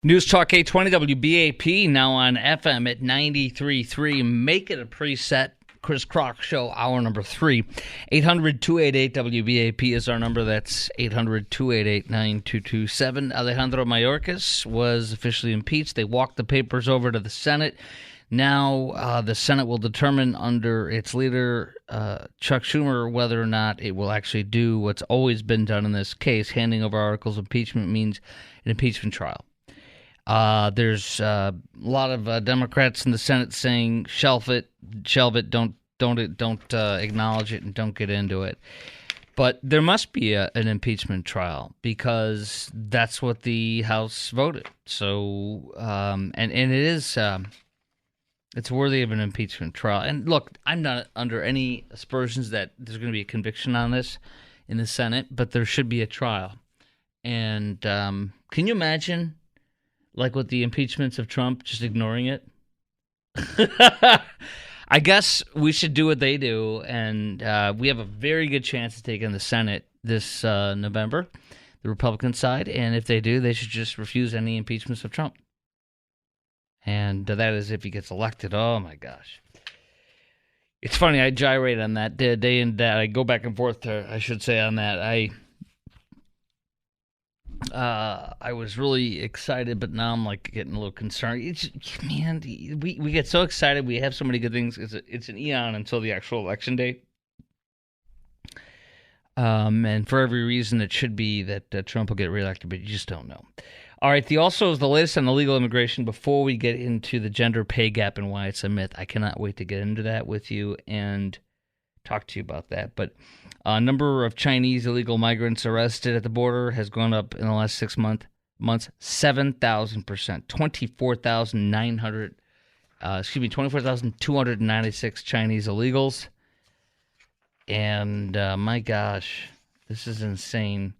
News Talk 820 WBAP, now on FM at 93.3. Make it a preset. Chris Crock Show, hour number 3. 800-288-WBAP is our number. That's 800-288-9227. Alejandro Mayorkas was officially impeached. They walked the papers over to the Senate. Now the Senate will determine under its leader, Chuck Schumer, whether or not it will actually do what's always been done in this case. Handing over articles of impeachment means an impeachment trial. There's a lot of Democrats in the Senate saying shelve it, don't acknowledge it, and don't get into it. But there must be an impeachment trial because that's what the House voted. So, and it is it's worthy of an impeachment trial. And look, I'm not under any aspersions that there's going to be a conviction on this in the Senate, but there should be a trial. And can you imagine? Like with the impeachments of Trump, just ignoring it? I guess we should do what they do, and we have a very good chance of taking the Senate this November, the Republican side, and if they do, they should just refuse any impeachments of Trump. And that is if he gets elected. Oh, my gosh. It's funny, I gyrate on that day and that. I go back and forth, I should say, on that. I was really excited, but now I'm like getting a little concerned. We get so excited. We have so many good things. It's an eon until the actual election date. And for every reason, it should be that Trump will get reelected, but you just don't know. All right, the latest on illegal immigration. Before we get into the gender pay gap and why it's a myth, I cannot wait to get into that with you and talk to you about that. But a number of Chinese illegal migrants arrested at the border has gone up in the last 6 months, 7,000%, 24,296 Chinese illegals. And my gosh, this is insane.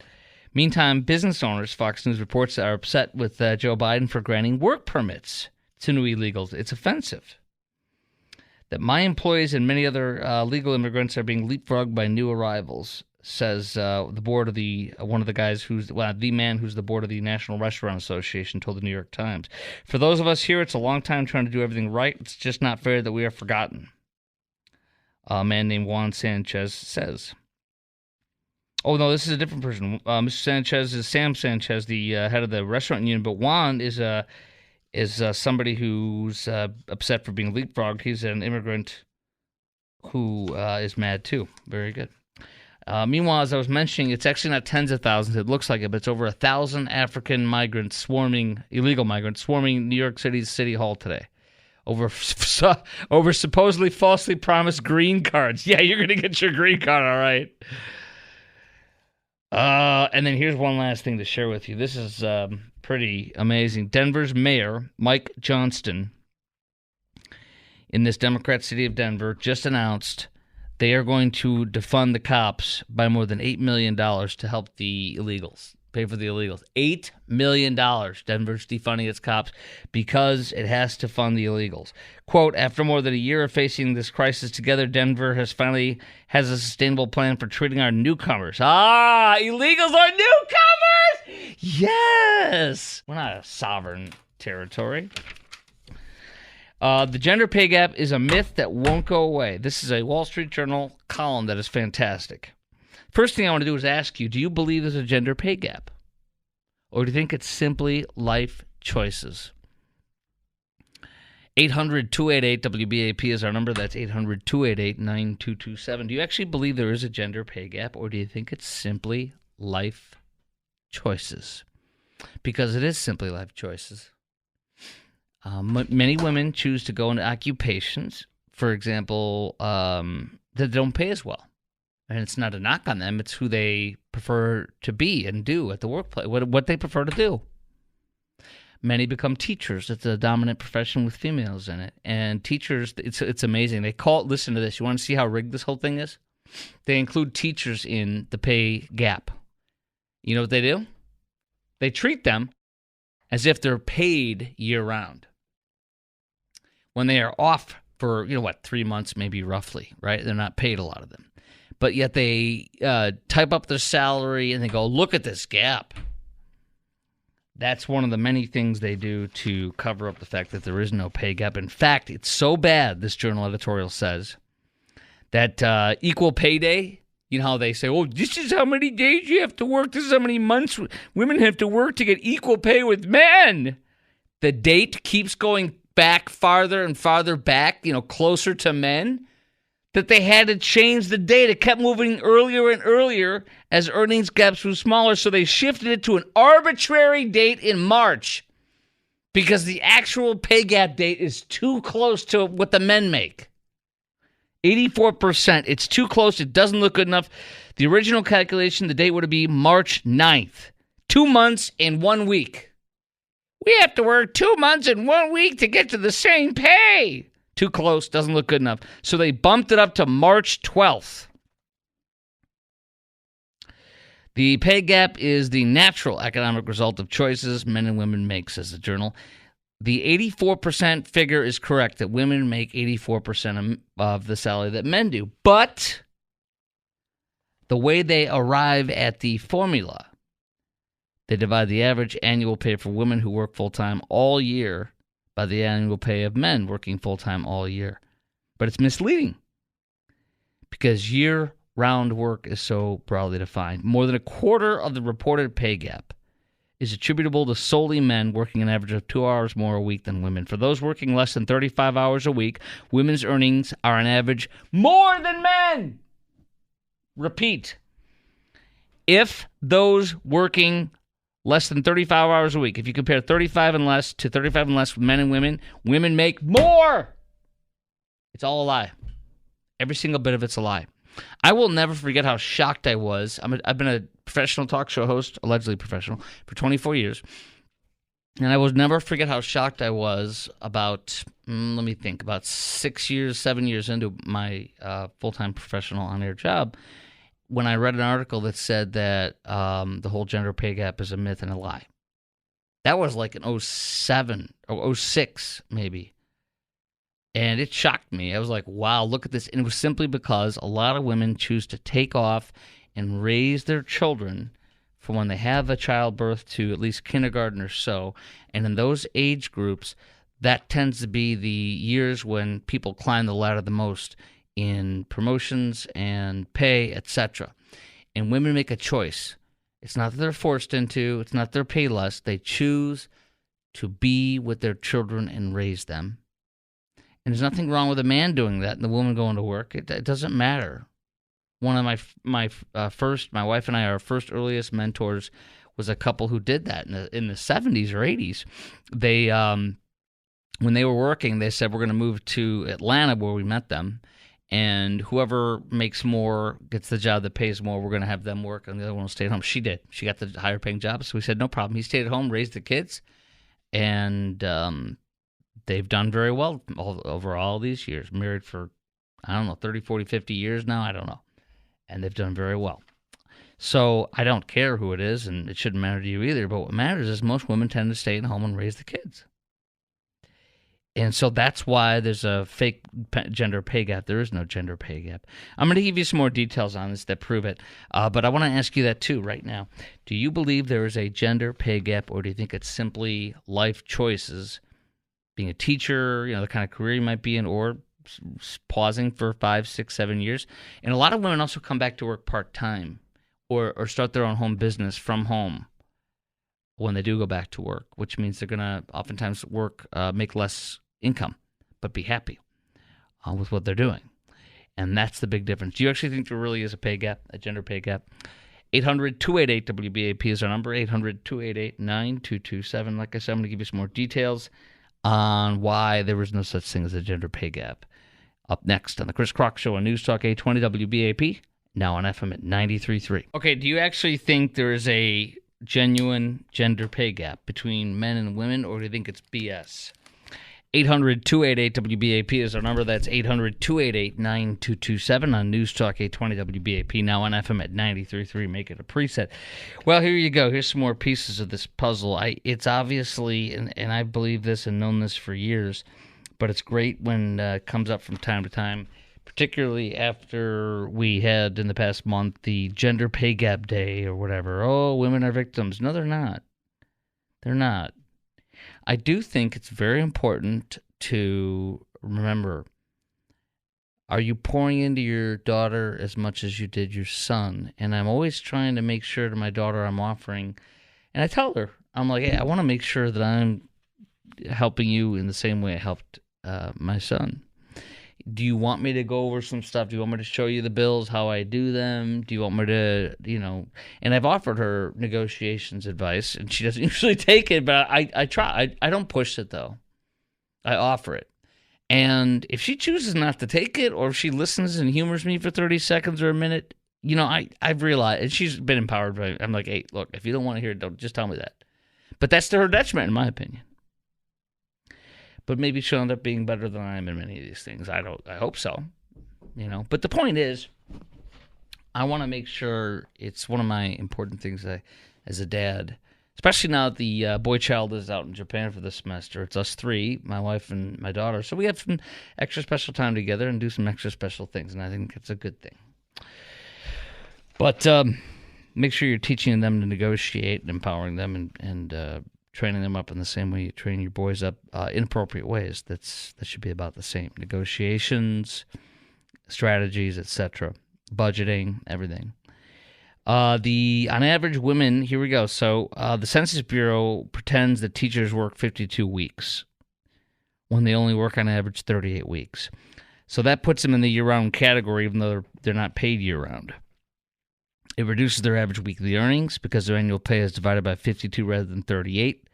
Meantime, business owners, Fox News reports, are upset with Joe Biden for granting work permits to new illegals. It's offensive that my employees and many other legal immigrants are being leapfrogged by new arrivals, says the board of the man who's the board of the National Restaurant Association told the New York Times. For those of us here, it's a long time trying to do everything right. It's just not fair that we are forgotten. A man named Juan Sanchez says. Oh, no, this is a different person. Mr. Sanchez is Sam Sanchez, the head of the restaurant union, but Juan is somebody who's upset for being leapfrogged. He's an immigrant who is mad, too. Very good. Meanwhile, as I was mentioning, it's actually not tens of thousands. It looks like it, but it's over 1,000 African illegal migrants swarming New York City's City Hall today over supposedly falsely promised green cards. Yeah, you're going to get your green card, all right. And then here's one last thing to share with you. This is pretty amazing. Denver's mayor, Mike Johnston, in this Democrat city of Denver, just announced they are going to defund the cops by more than $8 million to help the illegals, pay for the illegals. $8 million. Denver's defunding its cops because it has to fund the illegals. Quote, after more than a year of facing this crisis together, Denver finally has a sustainable plan for treating our newcomers. Illegals are newcomers! Yes! We're not a sovereign territory. The gender pay gap is a myth that won't go away. This is a Wall Street Journal column that is fantastic. First thing I want to do is ask you, do you believe there's a gender pay gap? Or do you think it's simply life choices? 800-288-WBAP is our number. That's 800-288-9227. Do you actually believe there is a gender pay gap, or do you think it's simply life choices? Because it is simply life choices. Many women choose to go into occupations, for example, that don't pay as well. And it's not a knock on them. It's who they prefer to be and do at the workplace, what they prefer to do. Many become teachers. It's a dominant profession with females in it. And teachers, it's amazing. They listen to this. You want to see how rigged this whole thing is? They include teachers in the pay gap. You know what they do? They treat them as if they're paid year-round. When they are off for, 3 months maybe roughly, right? They're not paid, a lot of them. But yet they type up their salary and they go, look at this gap. That's one of the many things they do to cover up the fact that there is no pay gap. In fact, it's so bad, this journal editorial says, that equal pay day, you know how they say, oh, this is how many days you have to work, this is how many months women have to work to get equal pay with men. The date keeps going back farther and farther back, closer to men, that they had to change the date. It kept moving earlier and earlier as earnings gaps were smaller, so they shifted it to an arbitrary date in March because the actual pay gap date is too close to what the men make. 84%. It's too close. It doesn't look good enough. The original calculation, the date would be March 9th. 2 months and 1 week. We have to work 2 months and 1 week to get to the same pay. Too close, doesn't look good enough. So they bumped it up to March 12th. The pay gap is the natural economic result of choices men and women make, says the journal. The 84% figure is correct, that women make 84% of the salary that men do. But the way they arrive at the formula, they divide the average annual pay for women who work full-time all year by the annual pay of men working full-time all year. But it's misleading because year-round work is so broadly defined. More than a quarter of the reported pay gap is attributable to solely men working an average of 2 hours more a week than women. For those working less than 35 hours a week, women's earnings are on average more than men. Repeat. If those working less than 35 hours a week, if you compare 35 and less to 35 and less with men and women, women make more. It's all a lie. Every single bit of it's a lie. I will never forget how shocked I was. I've been a professional talk show host, allegedly professional, for 24 years. And I will never forget how shocked I was about, about 7 years into my full-time professional on-air job, when I read an article that said that the whole gender pay gap is a myth and a lie. That was like in 07 or 06 maybe. And it shocked me. I was like, wow, look at this. And it was simply because a lot of women choose to take off and raise their children from when they have a childbirth to at least kindergarten or so. And in those age groups, that tends to be the years when people climb the ladder the most in promotions and pay, etc. And women make a choice. It's not that they're forced into, it's not they're paid less. They choose to be with their children and raise them. And there's nothing wrong with a man doing that and the woman going to work. It doesn't matter. One of my wife and I, our first earliest mentors was a couple who did that in the 70s or 80s. They, when they were working, they said, we're going to move to Atlanta where we met them. And whoever makes more, gets the job that pays more, we're going to have them work, and the other one will stay at home. She did. She got the higher paying job, so we said, no problem. He stayed at home, raised the kids, and they've done very well over all these years. Married for, 30, 40, 50 years now, I don't know. And they've done very well. So I don't care who it is, and it shouldn't matter to you either, but what matters is most women tend to stay at home and raise the kids. And so that's why there's a fake gender pay gap. There is no gender pay gap. I'm going to give you some more details on this that prove it. But I want to ask you that too right now. Do you believe there is a gender pay gap, or do you think it's simply life choices? Being a teacher, the kind of career you might be in, or pausing for 5, 6, 7 years. And a lot of women also come back to work part-time or start their own home business from home when they do go back to work, which means they're going to oftentimes work, make less income, but be happy with what they're doing. And that's the big difference. Do you actually think there really is a pay gap, a gender pay gap? 800-288-WBAP is our number, 800-288-9227. Like I said, I'm going to give you some more details on why there is no such thing as a gender pay gap. Up next on the Chris Crock Show on News Talk 820 WBAP, now on FM at 93.3. Okay, do you actually think there is a genuine gender pay gap between men and women, or do you think it's BS? 800-288-WBAP is our number. That's 800-288-9227 on News Talk 820 WBAP, now on FM at 93.3. Make it a preset. Well, here you go. Here's some more pieces of this puzzle. It's obviously, and I believe this and known this for years, but it's great when it comes up from time to time, particularly after we had in the past month the Gender Pay Gap Day or whatever. Oh, women are victims. No, they're not. They're not. I do think it's very important to remember, are you pouring into your daughter as much as you did your son? And I'm always trying to make sure to my daughter I'm offering, and I tell her, I'm like, hey, I want to make sure that I'm helping you in the same way I helped my son. Do you want me to go over some stuff? Do you want me to show you the bills, how I do them? Do you want me to, and I've offered her negotiations advice, and she doesn't usually take it, but I try. I don't push it, though. I offer it. And if she chooses not to take it, or if she listens and humors me for 30 seconds or a minute, I've realized, and she's been empowered by, I'm like, hey, look, if you don't want to hear it, don't just tell me that. But that's to her detriment, in my opinion. But maybe she'll end up being better than I am in many of these things. I hope so. But the point is, I want to make sure it's one of my important things as a dad, especially now that the boy child is out in Japan for the semester. It's us three, my wife and my daughter. So we have some extra special time together and do some extra special things, and I think it's a good thing. But make sure you're teaching them to negotiate and empowering them and training them up in the same way you train your boys up in appropriate ways. That should be about the same. Negotiations, strategies, etc., budgeting, everything. On average, women, here we go. So the Census Bureau pretends that teachers work 52 weeks when they only work on average 38 weeks. So that puts them in the year-round category, even though they're not paid year-round. It reduces their average weekly earnings because their annual pay is divided by 52 rather than 38.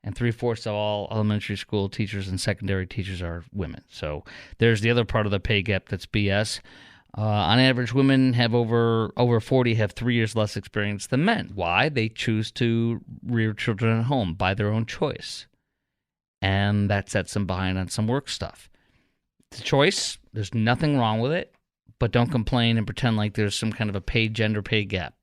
And 3/4 of all elementary school teachers and secondary teachers are women. So there's the other part of the pay gap that's BS. On average, women have over 40 have 3 years less experience than men. Why? They choose to rear children at home by their own choice. And that sets them behind on some work stuff. It's a choice. There's nothing wrong with it. But don't complain and pretend like there's some kind of a gender pay gap.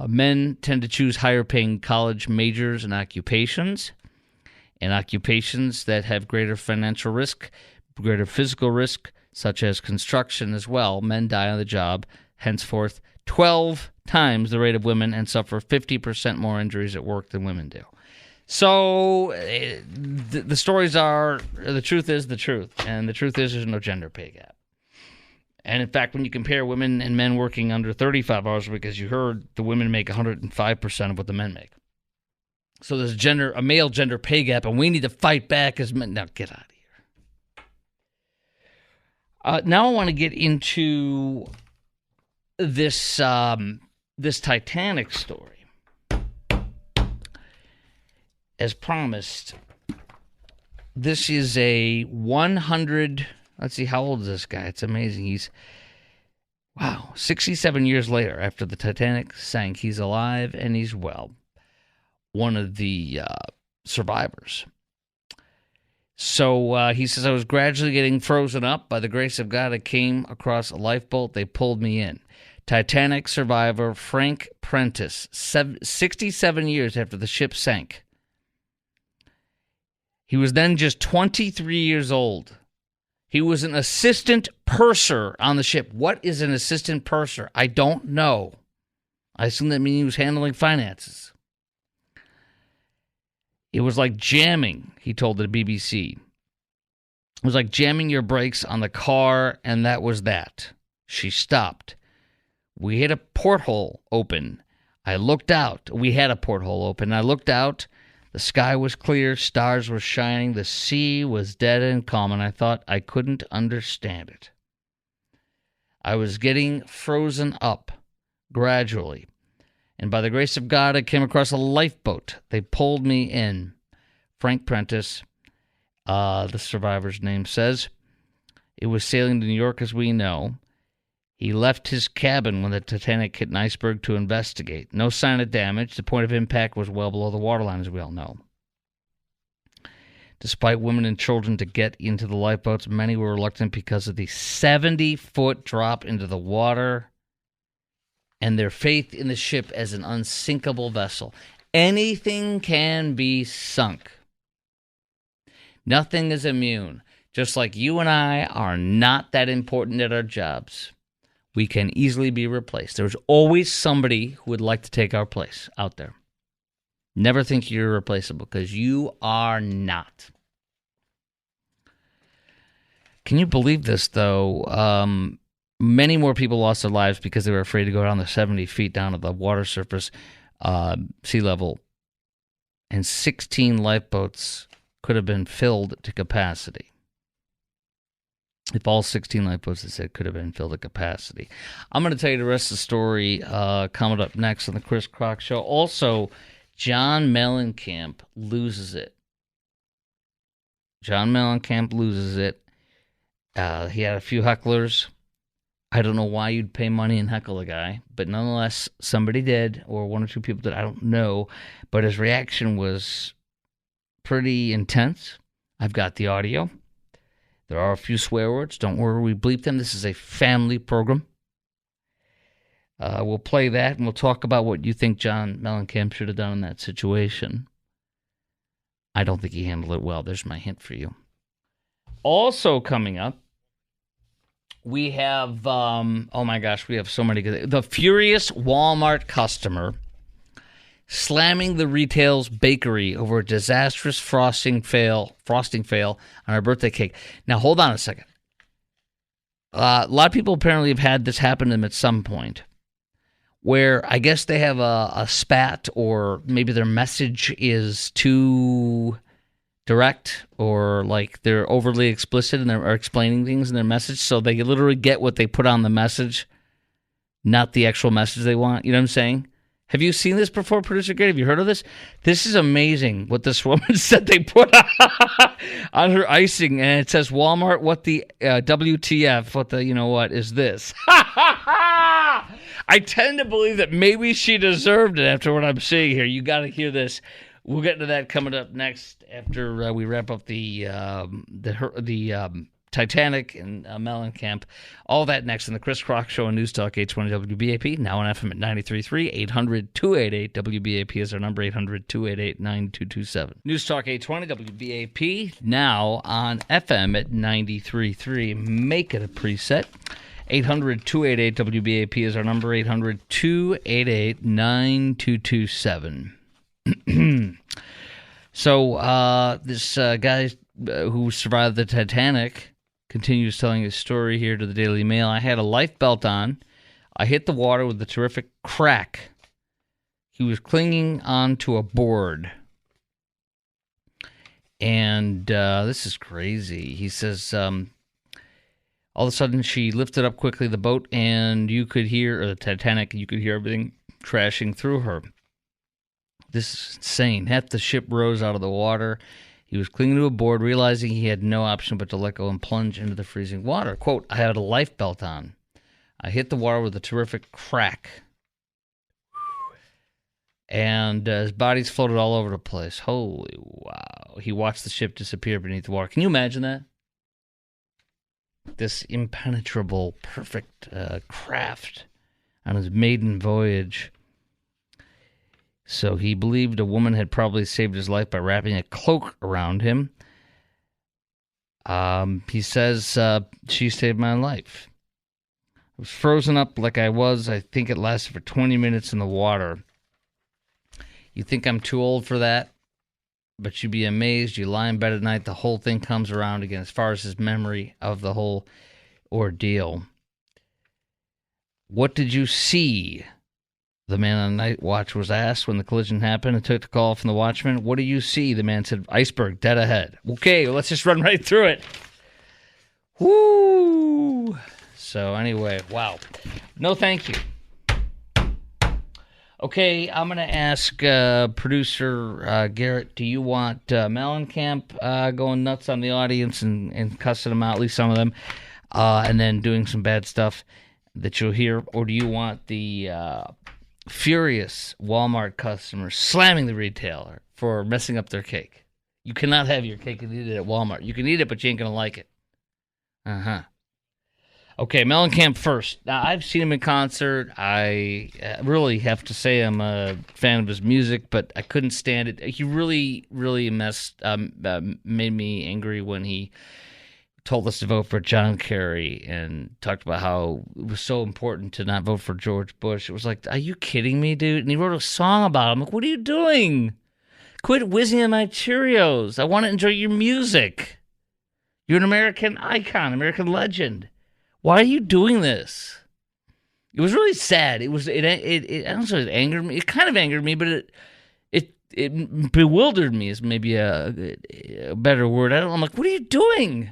Men tend to choose higher-paying college majors and occupations that have greater financial risk, greater physical risk, such as construction as well. Men die on the job, henceforth 12 times the rate of women, and suffer 50% more injuries at work than women do. So the stories are, the truth is the truth, and the truth is there's no gender pay gap. And in fact, when you compare women and men working under 35 hours a week, as you heard, the women make 105% of what the men make. So there's a male gender pay gap, and we need to fight back as men. Now get out of here. Now I want to get into this Titanic story. As promised, this is a 100, let's see, how old is this guy? It's amazing. He's, 67 years later after the Titanic sank, he's alive and he's well. One of the survivors. So he says, I was gradually getting frozen up. By the grace of God, I came across a lifeboat. They pulled me in. Titanic survivor Frank Prentice, 67 years after the ship sank. He was then just 23 years old. He was an assistant purser on the ship. What is an assistant purser? I don't know. I assume that means he was handling finances. It was like jamming, he told the BBC. It was like jamming your brakes on the car, and that was that. She stopped. We had a porthole open. I looked out. We had a porthole open. I looked out. The sky was clear, stars were shining, the sea was dead and calm, and I thought I couldn't understand it. I was getting frozen up, gradually, and by the grace of God, I came across a lifeboat. They pulled me in. Frank Prentice, the survivor's name says, it was sailing to New York as we know. He left his cabin when the Titanic hit an iceberg to investigate. No sign of damage. The point of impact was well below the waterline, as we all know. Despite women and children to get into the lifeboats, many were reluctant because of the 70-foot drop into the water and their faith in the ship as an unsinkable vessel. Anything can be sunk. Nothing is immune. Just like you and I are not that important at our jobs. We can easily be replaced. There's always somebody who would like to take our place out there. Never think you're replaceable, because you are not. Can you believe this, though? Many more people lost their lives because they were afraid to go down the 70 feet down to the water surface, sea level. And 16 lifeboats could have been filled to capacity. If all 16 lifeboats, they said, could have been filled to capacity. I'm going to tell you the rest of the story coming up next on the Chris Crock Show. Also, John Mellencamp loses it. John Mellencamp loses it. He had a few hecklers. I don't know why you'd pay money and heckle a guy, but nonetheless, somebody did, or one or two people did. I don't know, but his reaction was pretty intense. I've got the audio. There are a few swear words. Don't worry, we bleep them. This is a family program. We'll play that, and we'll talk about what you think John Mellencamp should have done in that situation. I don't think he handled it well. There's my hint for you. Also coming up, we have, oh my gosh, we have so many good. The furious Walmart customer slamming the retail's bakery over a disastrous frosting fail on her birthday cake. Now, hold on a second. A lot of people apparently have had this happen to them at some point, where I guess they have a spat, or maybe their message is too direct, or like they're overly explicit and they're explaining things in their message, so they literally get what they put on the message, not the actual message they want. You know what I'm saying? Have you seen this before, Producer Gary? Have you heard of this? This is amazing what this woman said they put on her icing, and it says, Walmart, what the WTF, what the, you know what, is this? I tend to believe that maybe she deserved it after what I'm seeing here. You got to hear this. We'll get into that coming up next after we wrap up the Titanic and Mellencamp. All that next in the Chris Crock Show on News Talk 820 WBAP, now on FM at 93.3. 800-288-WBAP is our number, 800-288-9227. News Talk 820 WBAP, now on FM at 93.3. Make it a preset. 800-288-WBAP is our number, 800-288-9227. So this guy who survived the Titanic continues telling his story here to the Daily Mail. I had a life belt on. I hit the water with a terrific crack. He was clinging onto a board. And this is crazy. He says, all of a sudden she lifted up quickly the boat, and you could hear, or the Titanic, you could hear everything crashing through her. This is insane. Half the ship rose out of the water. He was clinging to a board, realizing he had no option but to let go and plunge into the freezing water. Quote, I had a life belt on. I hit the water with a terrific crack. And his body's floated all over the place. Holy wow. He watched the ship disappear beneath the water. Can you imagine that? This impenetrable, perfect craft on his maiden voyage. So he believed a woman had probably saved his life by wrapping a cloak around him. He says, she saved my life. I was frozen up like I was. I think it lasted for 20 minutes in the water. You think I'm too old for that? But you'd be amazed. You lie in bed at night, the whole thing comes around again as far as his memory of the whole ordeal. What did you see? The man on night watch was asked when the collision happened and took the call from the watchman. What do you see? The man said, iceberg, dead ahead. Okay, well, let's just run right through it. Woo! So anyway, wow. No, thank you. Okay, I'm going to ask producer Garrett, do you want Mellencamp going nuts on the audience and cussing them out, at least some of them, and then doing some bad stuff that you'll hear? Or do you want the furious Walmart customers slamming the retailer for messing up their cake? You cannot have your cake and eat it at Walmart. You can eat it, but you ain't going to like it. Uh-huh. Okay, Mellencamp first. Now, I've seen him in concert. I really have to say I'm a fan of his music, but I couldn't stand it. He really, really made me angry when he told us to vote for John Kerry and talked about how it was so important to not vote for George Bush. It was like, are you kidding me, dude? And he wrote a song about it. I'm like, what are you doing? Quit whizzing on my Cheerios. I want to enjoy your music. You're an American icon, American legend. Why are you doing this? It was really sad. I don't know if it angered me. It kind of angered me, but it bewildered me is maybe a better word. I'm like, what are you doing?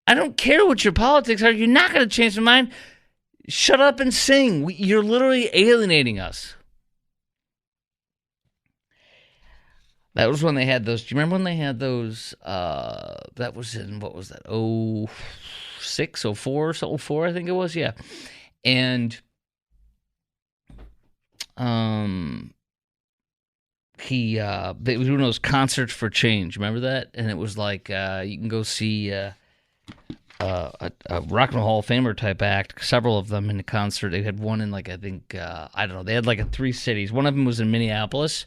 I don't care what your politics are. You're not going to change my mind. Shut up and sing. You're literally alienating us. That was when they had those. Do you remember when they had those? That was in, what was that? 06, 04, 04, I think it was. Yeah. And they were doing those concerts for change. Remember that? And it was like you can go see a Rock and Roll Hall of Famer type act, several of them in the concert. They had one in like, I think, I don't know. They had like 3 cities. One of them was in Minneapolis.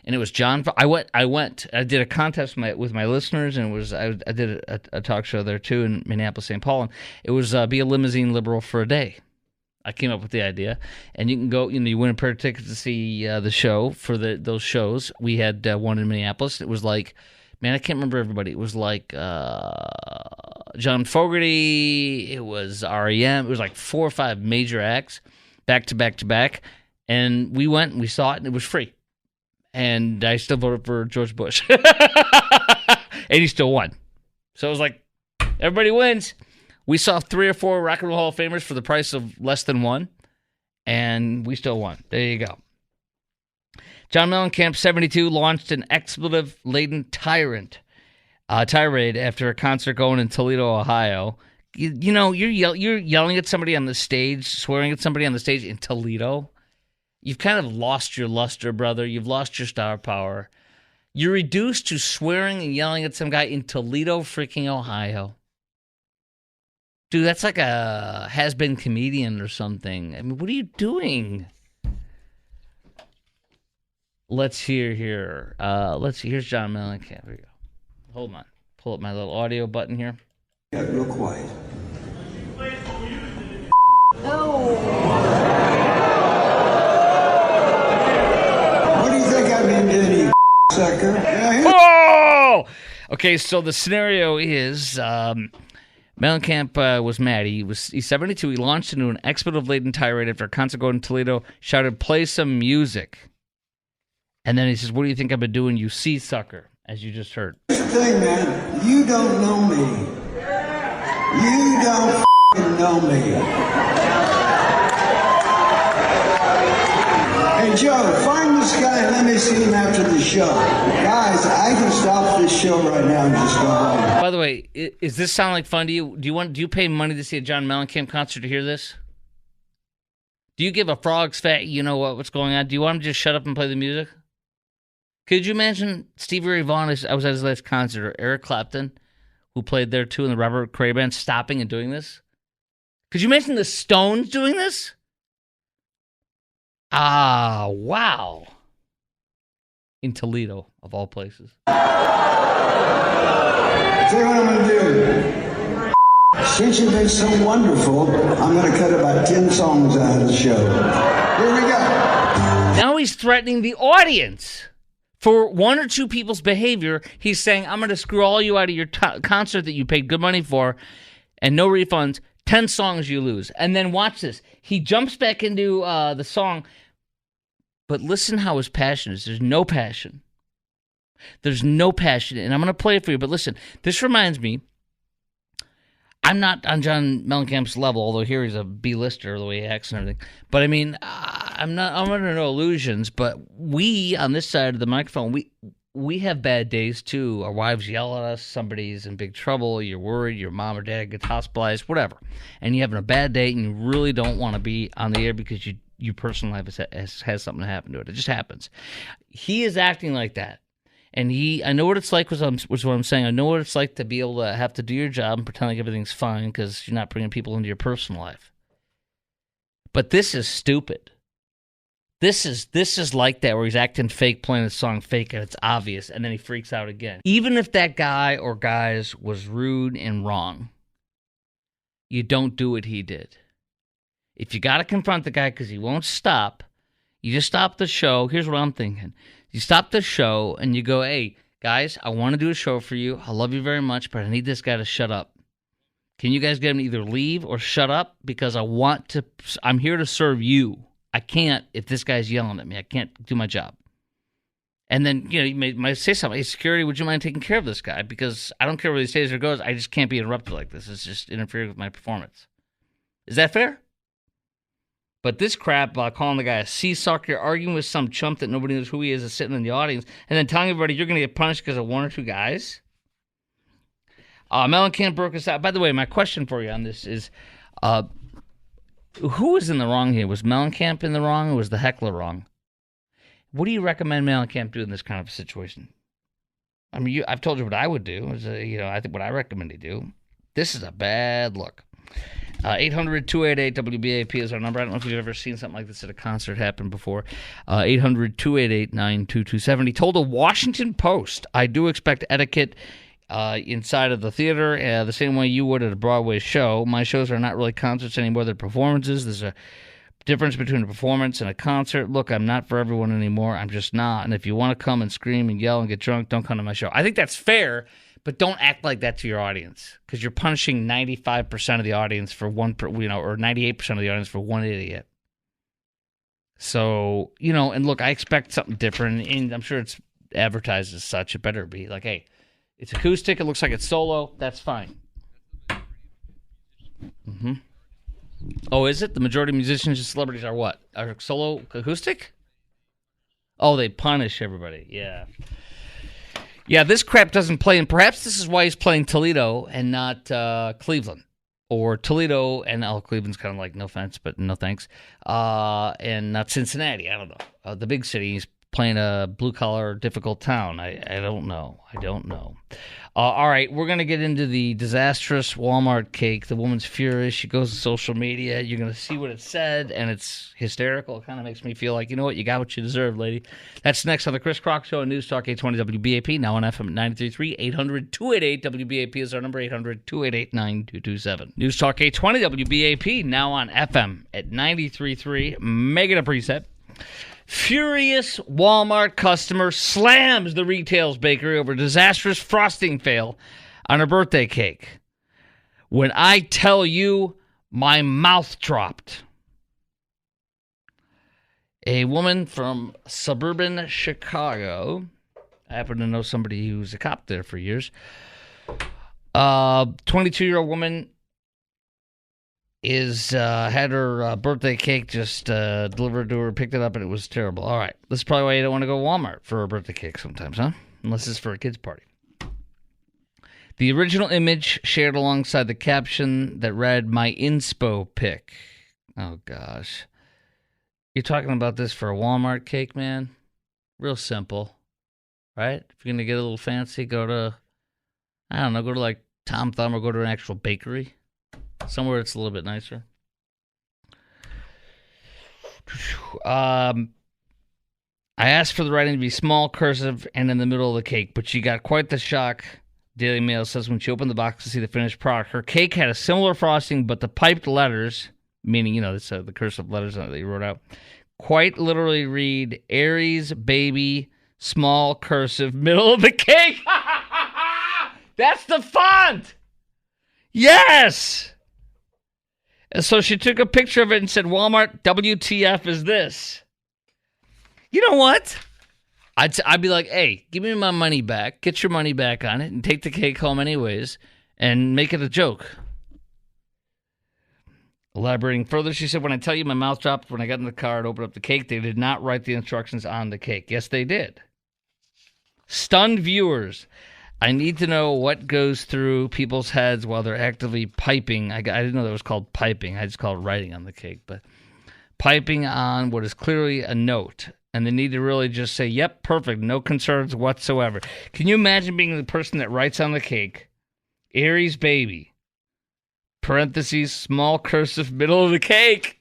And it was John. I went. I did a contest with my listeners, and I did a talk show there too in Minneapolis, St. Paul. And it was be a limousine liberal for a day. I came up with the idea, and you can go. You win a pair of tickets to see the show for those shows. We had one in Minneapolis. It was like, man, I can't remember everybody. It was like John Fogerty. It was REM. It was like 4 or 5 major acts, back to back to back. And we went and we saw it, and it was free. And I still voted for George Bush. And he still won. So it was like, everybody wins. We saw 3 or 4 Rock and Roll Hall of Famers for the price of less than one. And we still won. There you go. John Mellencamp, 72, launched an expletive-laden tirade after a concert going in Toledo, Ohio. You're yelling at somebody on the stage, swearing at somebody on the stage in Toledo. You've kind of lost your luster, brother. You've lost your star power. You're reduced to swearing and yelling at some guy in Toledo, freaking Ohio. Dude, that's like a has-been comedian or something. I mean, what are you doing? Let's hear here. Here's John Mellencamp. Here we go. Hold on. Pull up my little audio button here. Got real quiet. No. Sucker. Oh! Okay, so the scenario is Mellencamp was mad. He's 72. He launched into an expletive-laden tirade after a concert going in Toledo, shouted, "Play some music." And then he says, "What do you think I've been doing, you sea sucker?" As you just heard. Here's the thing, man. You don't know me. You don't know me. Hey, Joe, find this guy and let me see him after the show. Guys, I can stop this show right now and just go home. By the way, does this sound like fun to you? Do you pay money to see a John Mellencamp concert to hear this? Do you give a frog's fat, what's going on? Do you want him to just shut up and play the music? Could you imagine Stevie Ray Vaughan, I was at his last concert, or Eric Clapton, who played there too, and the Robert Cray Band, stopping and doing this? Could you imagine the Stones doing this? Ah, wow. In Toledo, of all places. Tell you what I'm going to do. Since you've been so wonderful, I'm going to cut about 10 songs out of the show. Here we go. Now he's threatening the audience. For 1 or 2 people's behavior, he's saying, I'm going to screw all you out of your concert that you paid good money for, and no refunds, 10 songs you lose. And then watch this. He jumps back into the song. But listen how his passion is. There's no passion. There's no passion. And I'm going to play it for you. But listen, this reminds me, I'm not on John Mellencamp's level, although here he's a B-lister, the way he acts and everything. But I mean, I'm under no illusions. But we, on this side of the microphone, we have bad days too. Our wives yell at us. Somebody's in big trouble. You're worried. Your mom or dad gets hospitalized, whatever. And you're having a bad day and you really don't want to be on the air because your personal life has something to happen to it. It just happens. He is acting like that. And I know what it's like, was what I'm saying. I know what it's like to be able to have to do your job and pretend like everything's fine because you're not bringing people into your personal life. But this is stupid. This is like that where he's acting fake, playing the song fake, and it's obvious, and then he freaks out again. Even if that guy or guys was rude and wrong, you don't do what he did. If you got to confront the guy because he won't stop, you just stop the show. Here's what I'm thinking. You stop the show and you go, hey, guys, I want to do a show for you. I love you very much, but I need this guy to shut up. Can you guys get him to either leave or shut up? Because I'm here to serve you. I can't if this guy's yelling at me. I can't do my job. And then, you might say something. Hey, security, would you mind taking care of this guy? Because I don't care where he stays or goes. I just can't be interrupted like this. It's just interfering with my performance. Is that fair? But this crap about calling the guy a sea sucker, arguing with some chump that nobody knows who he is sitting in the audience, and then telling everybody you're going to get punished because of one or two guys. Mellencamp broke us out. By the way, my question for you on this is, who was in the wrong here? Was Mellencamp in the wrong, or was the heckler wrong? What do you recommend Mellencamp do in this kind of a situation? I mean, I've told you what I would do. I think what I recommend he do. This is a bad look. 800-288-WBAP is our number. I don't know if you've ever seen something like this at a concert happen before. 800-288-9227. He told the Washington Post, I do expect etiquette inside of the theater the same way you would at a Broadway show. My shows are not really concerts anymore. They're performances. There's a difference between a performance and a concert. Look, I'm not for everyone anymore. I'm just not. And if you want to come and scream and yell and get drunk, don't come to my show. I think that's fair, but don't act like that to your audience, because you're punishing 95% of the audience for or 98% of the audience for one idiot. So, and look, I expect something different, and I'm sure it's advertised as such. It better be like, hey, it's acoustic. It looks like it's solo. That's fine. Mm-hmm. Oh, is it? The majority of musicians and celebrities are what? Are solo acoustic? Oh, they punish everybody. Yeah. Yeah, this crap doesn't play, and perhaps this is why he's playing Toledo and not Cleveland. Or Toledo and Cleveland's kind of like, no offense, but no thanks. And not Cincinnati. I don't know. The big city, he's playing a blue-collar, difficult town. I don't know. All right, we're going to get into the disastrous Walmart cake. The woman's furious. She goes to social media. You're going to see what it said, and it's hysterical. It kind of makes me feel like, you know what? You got what you deserve, lady. That's next on the Chris Crock Show on News Talk 820 WBAP, now on FM at 93.3. 800-288-WBAP is our number, 800-288-9227. News Talk 820 WBAP, now on FM at 93.3. Make it a preset. Furious Walmart customer slams the retail's bakery over disastrous frosting fail on her birthday cake. When I tell you, my mouth dropped. A woman from suburban Chicago, I happen to know somebody who's a cop there for years, 22-year-old woman had her birthday cake just delivered to her, picked it up, and it was terrible. All right, this is probably why you don't want to go to Walmart for a birthday cake sometimes, huh? Unless it's for a kid's party. The original image shared alongside the caption that read, "My inspo pic." Oh, gosh. You're talking about this for a Walmart cake, man? Real simple, right? If you're going to get a little fancy, go to like Tom Thumb or go to an actual bakery. Somewhere it's a little bit nicer. I asked for the writing to be small, cursive, and in the middle of the cake, but she got quite the shock, Daily Mail says, when she opened the box to see the finished product. Her cake had a similar frosting, but the piped letters, meaning, the cursive letters that you wrote out, quite literally read, Aries, baby, small, cursive, middle of the cake. That's the font! Yes! And so she took a picture of it and said, Walmart, WTF is this? You know what? I'd be like, hey, give me my money back. Get your money back on it and take the cake home anyways and make it a joke. Elaborating further, she said, when I tell you my mouth dropped when I got in the car and opened up the cake, they did not write the instructions on the cake. Yes, they did. Stunned viewers. I need to know what goes through people's heads while they're actively piping. I didn't know that was called piping. I just called it writing on the cake. But piping on what is clearly a note. And they need to really just say, yep, perfect, no concerns whatsoever. Can you imagine being the person that writes on the cake, Aries baby, parentheses, small cursive, middle of the cake?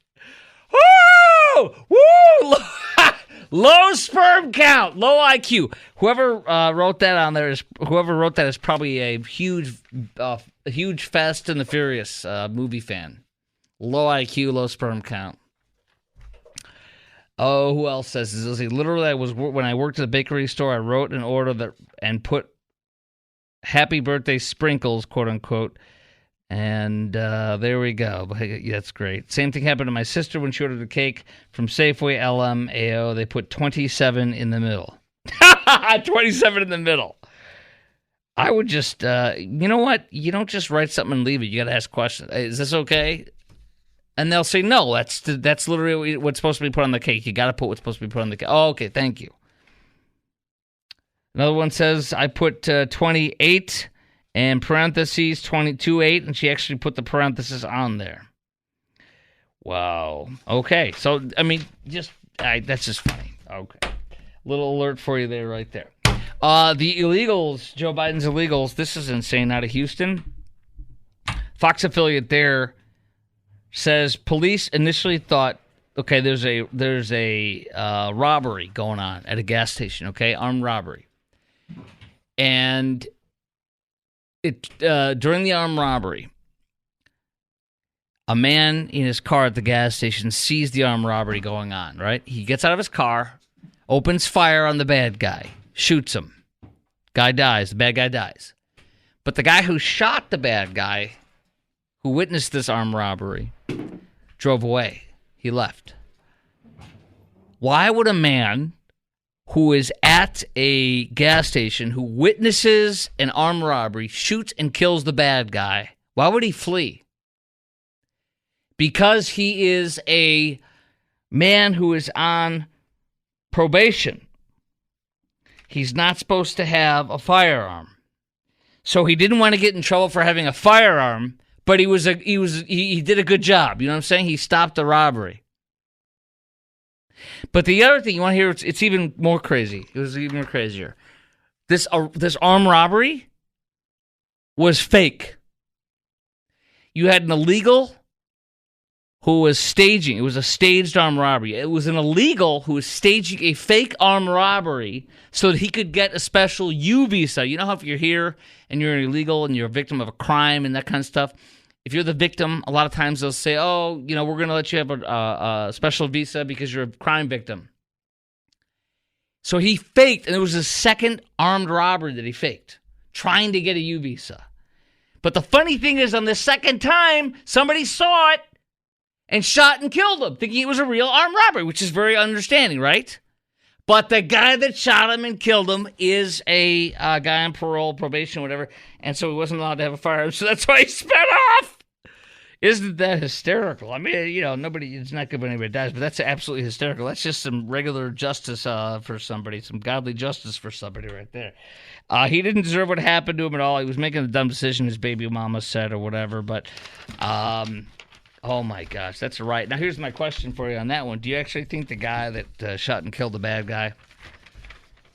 Woo! Woo! Low sperm count, low IQ. Whoever wrote that is probably a huge Fast and the Furious movie fan. Low IQ, low sperm count. Oh, who else says this? Literally, when I worked at the bakery store, I wrote an order and put "Happy Birthday Sprinkles," quote unquote. And there we go. That's great. Same thing happened to my sister when she ordered the cake from Safeway LMAO. They put 27 in the middle. 27 in the middle. I would just, you know what? You don't just write something and leave it. You got to ask questions. Hey, is this okay? And they'll say, no, that's literally what's supposed to be put on the cake. You got to put what's supposed to be put on the cake. Oh, okay, thank you. Another one says, I put 28 and parentheses 22.8, and she actually put the parentheses on there. Wow. Okay, so, I mean, that's just funny. Okay. Little alert for you there, right there. The illegals, Joe Biden's illegals, this is insane, out of Houston. Fox affiliate there says police initially thought, okay, there's a robbery going on at a gas station, okay, armed robbery. And during the armed robbery, a man in his car at the gas station sees the armed robbery going on, right? He gets out of his car, opens fire on the bad guy, shoots him. Guy dies. The bad guy dies. But the guy who shot the bad guy, who witnessed this armed robbery, drove away. He left. Why would a man who is at a gas station, who witnesses an armed robbery, shoots and kills the bad guy, why would he flee? Because he is a man who is on probation. He's not supposed to have a firearm. So he didn't want to get in trouble for having a firearm, but he did a good job. You know what I'm saying? He stopped the robbery. But the other thing you want to hear, it's even more crazy. It was even more crazier. This armed robbery was fake. You had an illegal who was staging. It was a staged armed robbery. It was an illegal who was staging a fake armed robbery so that he could get a special U visa. You know how if you're here and you're an illegal and you're a victim of a crime and that kind of stuff, if you're the victim, a lot of times they'll say, oh, you know, we're going to let you have a special visa because you're a crime victim. So he faked, and it was his second armed robbery that he faked, trying to get a U visa. But the funny thing is, on the second time, somebody saw it and shot and killed him, thinking it was a real armed robbery, which is very understanding, right? But the guy that shot him and killed him is a guy on parole, probation, whatever, and so he wasn't allowed to have a firearm, so that's why he sped off. Isn't that hysterical? I mean, you know, it's not good when anybody dies, but that's absolutely hysterical. That's just some regular justice for somebody, some godly justice for somebody right there. He didn't deserve what happened to him at all. He was making a dumb decision, his baby mama said, or whatever, but... oh, my gosh, that's right. Now, here's my question for you on that one. Do you actually think the guy that shot and killed the bad guy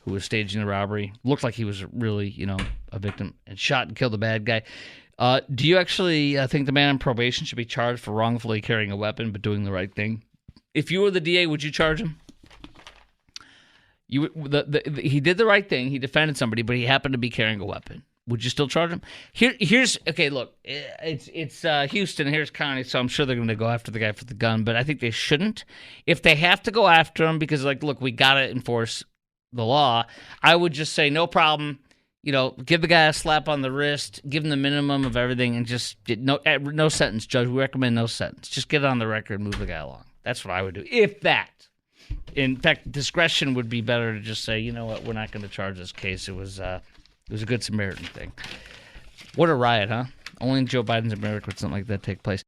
who was staging the robbery looked like he was really, you know, a victim and shot and killed the bad guy? Do you actually think the man on probation should be charged for wrongfully carrying a weapon but doing the right thing? If you were the DA, would you charge him? He did the right thing. He defended somebody, but he happened to be carrying a weapon. Would you still charge him? Okay, look, it's Houston, Harris County, so I'm sure they're going to go after the guy for the gun, but I think they shouldn't. If they have to go after him because, like, look, we got to enforce the law, I would just say no problem. You know, give the guy a slap on the wrist, give him the minimum of everything, and just no sentence, Judge. We recommend no sentence. Just get it on the record and move the guy along. That's what I would do, if that. In fact, discretion would be better to just say, you know what, we're not going to charge this case. It was a good Samaritan thing. What a riot, huh? Only in Joe Biden's America would something like that take place.